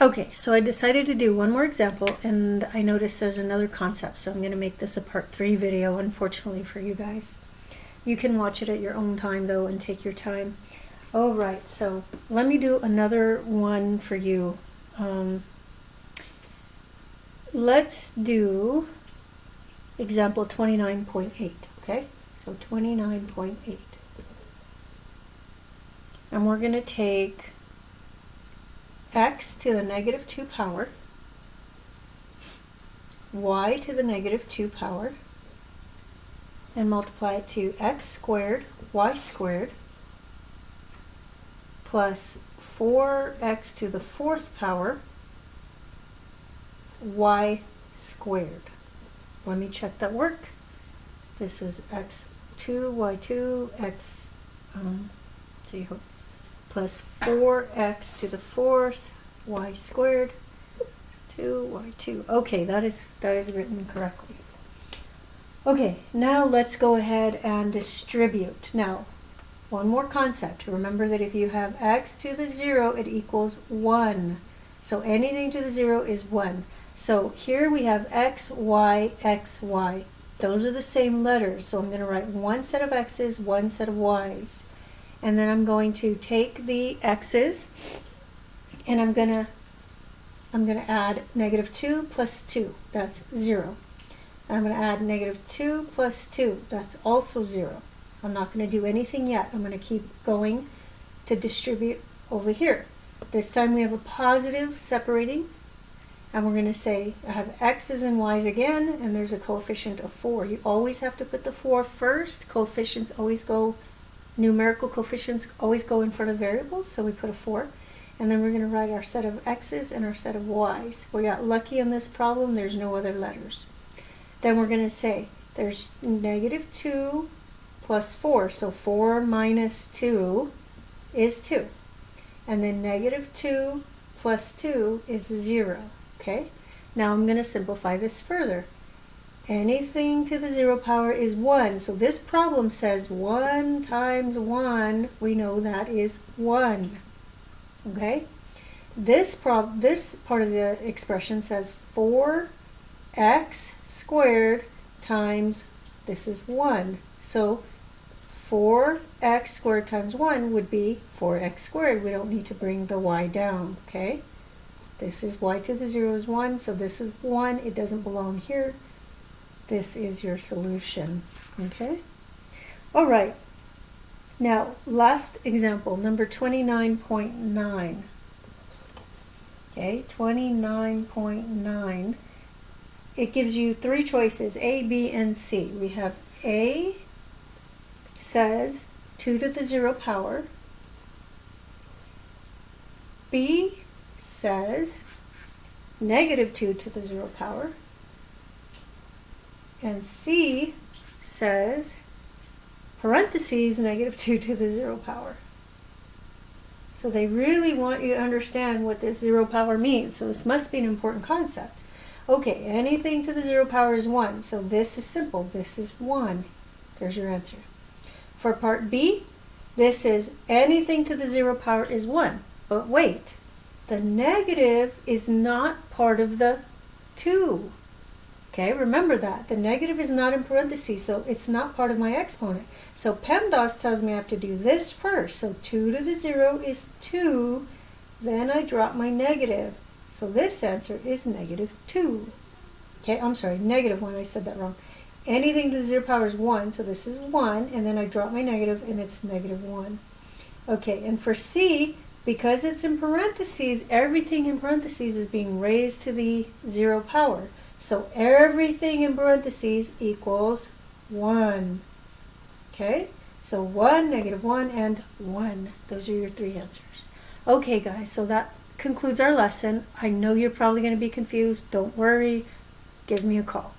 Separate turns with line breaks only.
Okay, so I decided to do one more example, and I noticed there's another concept, so I'm going to make this a part 3 video, unfortunately for you guys. You can watch it at your own time, though, and take your time. All right, so let me do another one for you. Let's do example 29.8, okay? So 29.8. And we're going to take x to the negative 2 power, y to the negative 2 power, and multiply it to x squared, y squared, plus 4x to the 4th power, y squared. Let me check that work. This is x2, y2, x, plus 4x to the 4th, y squared, 2y2. Okay, that is written correctly. Okay, now let's go ahead and distribute. Now, one more concept. Remember that if you have x to the 0, it equals 1. So anything to the 0 is 1. So here we have x, y, x, y. Those are the same letters. So I'm going to write one set of x's, one set of y's. And then I'm going to take the x's and I'm going to add negative 2 plus 2. That's 0. I'm going to add negative 2 plus 2. That's also 0. I'm not going to do anything yet. I'm going to keep going to distribute over here. This time we have a positive separating. And we're going to say I have x's and y's again, and there's a coefficient of 4. You always have to put the 4 first. Coefficients always go, numerical coefficients always go in front of variables, so we put a 4. And then we're going to write our set of x's and our set of y's. We got lucky in this problem, there's no other letters. Then we're going to say there's negative 2 plus 4, so 4 minus 2 is 2. And then negative 2 plus 2 is 0. Okay, now I'm going to simplify this further. Anything to the 0 power is 1. So this problem says 1 times 1. We know that is 1. Okay, this part of the expression says 4x squared times, this is 1. So 4x squared times 1 would be 4x squared. We don't need to bring the y down. Okay. This is y to the 0 is 1, so this is 1. It doesn't belong here. This is your solution. Okay? All right. Now, last example, number 29.9. Okay, 29.9. It gives you 3 choices, A, B, and C. We have A says 2 to the 0 power. B says negative 2 to the 0 power, and C says parentheses negative 2 to the 0 power. So they really want you to understand what this 0 power means, so this must be an important concept. Okay, anything to the 0 power is 1, so this is simple. This is 1. There's your answer. For part B, this is anything to the 0 power is 1, but wait. The negative is not part of the 2. Okay, remember that. The negative is not in parentheses, so it's not part of my exponent. So PEMDAS tells me I have to do this first. So 2 to the 0 is 2. Then I drop my negative. So this answer is negative 2. Okay, I'm sorry, negative 1. I said that wrong. Anything to the 0 power is 1, so this is 1. And then I drop my negative, and it's negative 1. Okay, and for C, because it's in parentheses, everything in parentheses is being raised to the 0 power. So everything in parentheses equals 1. Okay? So 1, negative 1, and 1. Those are your 3 answers. Okay, guys, so that concludes our lesson. I know you're probably going to be confused. Don't worry. Give me a call.